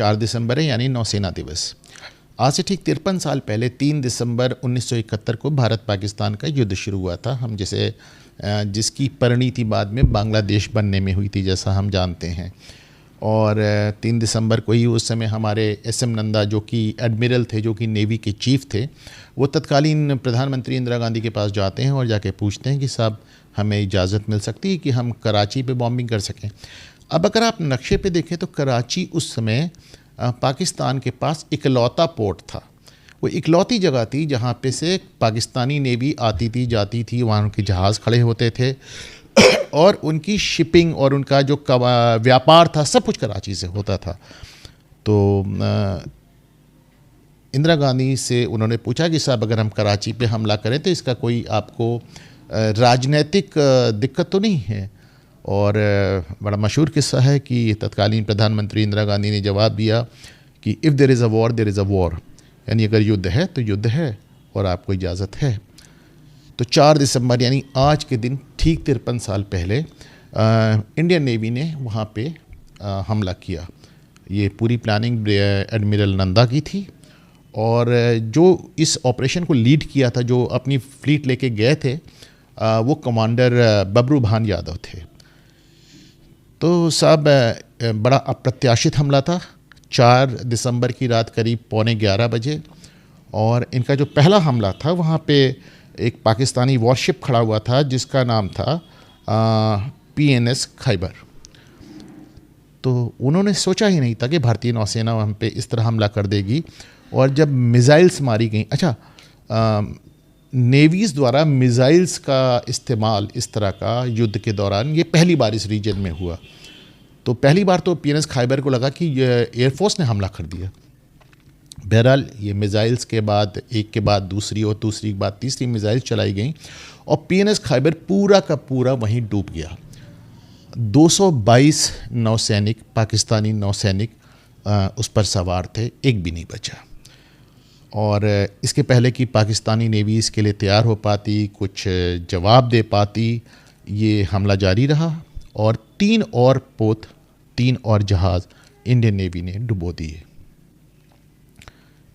4 दिसंबर है, यानी नौसेना दिवस। आज से ठीक 53 साल पहले 3 दिसंबर 1971 को भारत पाकिस्तान का युद्ध शुरू हुआ था, हम जिसकी परिणति बाद में बांग्लादेश बनने में हुई थी, जैसा हम जानते हैं। और 3 दिसंबर को ही उस समय हमारे एस.एम. नंदा, जो कि एडमिरल थे, जो कि नेवी के चीफ थे, वो तत्कालीन प्रधानमंत्री इंदिरा गांधी के पास जाते हैं और जाके पूछते हैं कि साहब हमें इजाज़त मिल सकती है कि हम कराची पे बॉम्बिंग कर सकें। अब अगर आप नक्शे पे देखें तो कराची उस समय पाकिस्तान के पास इकलौता पोर्ट था। वो इकलौती जगह थी जहाँ पे से पाकिस्तानी नेवी आती थी, जाती थी, वहाँ उनके जहाज़ खड़े होते थे और उनकी शिपिंग और उनका जो व्यापार था सब कुछ कराची से होता था। तो इंदिरा गांधी से उन्होंने पूछा कि साहब अगर हम कराची पे हमला करें तो इसका कोई आपको राजनीतिक दिक्कत तो नहीं है। और बड़ा मशहूर किस्सा है कि तत्कालीन प्रधानमंत्री इंदिरा गांधी ने जवाब दिया कि if there is a war there is a war, यानी अगर युद्ध है तो युद्ध है और आपको इजाज़त है। तो 4 दिसंबर यानी आज के दिन ठीक 53 साल पहले इंडियन नेवी ने वहाँ पे हमला किया। ये पूरी प्लानिंग एडमिरल नंदा की थी और जो इस ऑपरेशन को लीड किया था, जो अपनी फ्लीट लेके गए थे, वो कमांडर बबरू भान यादव थे। तो साहब बड़ा अप्रत्याशित हमला था। 4 दिसंबर की रात करीब 11:15 बजे, और इनका जो पहला हमला था वहाँ पे एक पाकिस्तानी वॉरशिप खड़ा हुआ था जिसका नाम था PNS खैबर। तो उन्होंने सोचा ही नहीं था कि भारतीय नौसेना हम पे इस तरह हमला कर देगी। और जब मिज़ाइल्स मारी गई, अच्छा नेवीज़ द्वारा मिज़ाइल्स का इस्तेमाल इस तरह का युद्ध के दौरान ये पहली बार इस रीजन में हुआ। तो पहली बार तो PNS खैबर को लगा कि एयरफोर्स ने हमला कर दिया। बहरहाल ये मिज़ाइल्स के बाद एक के बाद दूसरी और दूसरी के बाद तीसरी मिज़ाइल चलाई गई और PNS खैबर पूरा का पूरा वहीं डूब गया। 222 नौसैनिक, पाकिस्तानी नौसैनिक उस पर सवार थे, एक भी नहीं बचा। और इसके पहले कि पाकिस्तानी नेवी इसके लिए तैयार हो पाती, कुछ जवाब दे पाती, ये हमला जारी रहा और 3 और जहाज़ इंडियन नेवी ने डुबो दिए।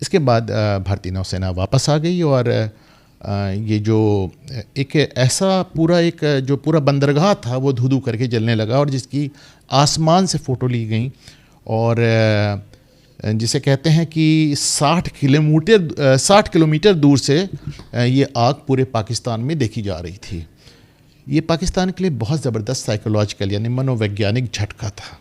इसके बाद भारतीय नौसेना वापस आ गई और ये जो एक ऐसा पूरा बंदरगाह था वो धू-धू करके जलने लगा और जिसकी आसमान से फ़ोटो ली गई और जिसे कहते हैं कि 60 किलोमीटर दूर से ये आग पूरे पाकिस्तान में देखी जा रही थी। ये पाकिस्तान के लिए बहुत ज़बरदस्त साइकोलॉजिकल यानी मनोवैज्ञानिक झटका था।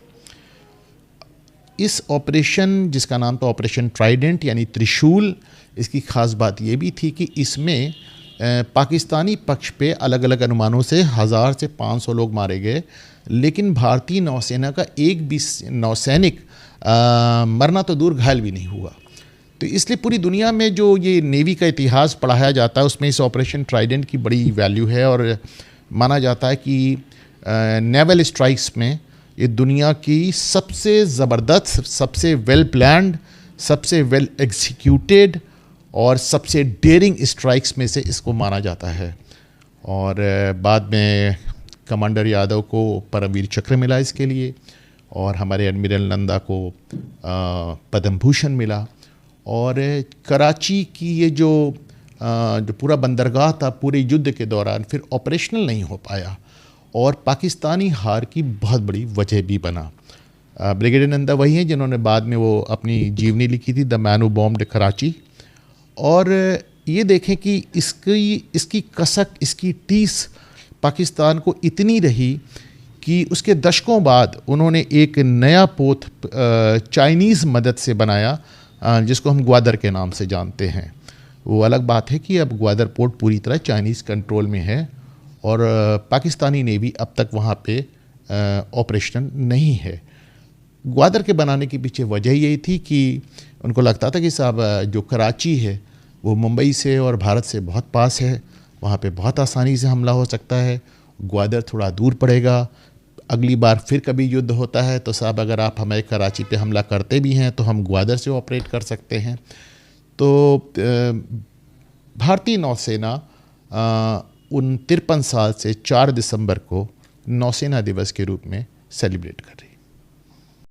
इस ऑपरेशन जिसका नाम था ऑपरेशन ट्राइडेंट यानी त्रिशूल, इसकी ख़ास बात ये भी थी कि इसमें पाकिस्तानी पक्ष पे अलग अलग अनुमानों से 1000 से 500 लोग मारे गए, लेकिन भारतीय नौसेना का एक भी नौसैनिक मरना तो दूर घायल भी नहीं हुआ। तो इसलिए पूरी दुनिया में जो ये नेवी का इतिहास पढ़ाया जाता है उसमें इस ऑपरेशन ट्राइडेंट की बड़ी वैल्यू है और माना जाता है कि नेवल स्ट्राइक्स में ये दुनिया की सबसे ज़बरदस्त, सबसे वेल प्लान्ड, सबसे वेल एग्जीक्यूटेड और सबसे डेयरिंग स्ट्राइक्स में से इसको माना जाता है। और बाद में कमांडर यादव को परमवीर चक्र मिला इसके लिए और हमारे एडमिरल नंदा को पद्म भूषण मिला। और कराची की ये जो पूरा बंदरगाह था पूरे युद्ध के दौरान फिर ऑपरेशनल नहीं हो पाया और पाकिस्तानी हार की बहुत बड़ी वजह भी बना। ब्रिगेडियर नंदा वही हैं जिन्होंने बाद में वो अपनी जीवनी लिखी थी, the man who bombed Karachi. और ये देखें कि इसकी कसक, इसकी टीस पाकिस्तान को इतनी रही कि उसके दशकों बाद उन्होंने एक नया पोत चाइनीज़ मदद से बनाया जिसको हम ग्वादर के नाम से जानते हैं। वो अलग बात है कि अब ग्वादर पोर्ट पूरी तरह चाइनीज़ कंट्रोल में है और पाकिस्तानी नेवी अब तक वहाँ पे ऑपरेशनल नहीं है। ग्वादर के बनाने के पीछे वजह यही थी कि उनको लगता था कि साहब जो कराची है वो मुंबई से और भारत से बहुत पास है, वहाँ पे बहुत आसानी से हमला हो सकता है। ग्वादर थोड़ा दूर पड़ेगा, अगली बार फिर कभी युद्ध होता है तो साहब अगर आप हमारे कराची पे हमला करते भी हैं तो हम ग्वादर से ऑपरेट कर सकते हैं। तो भारतीय नौसेना उन 53 साल से 4 दिसंबर को नौसेना दिवस के रूप में सेलिब्रेट कर रही है।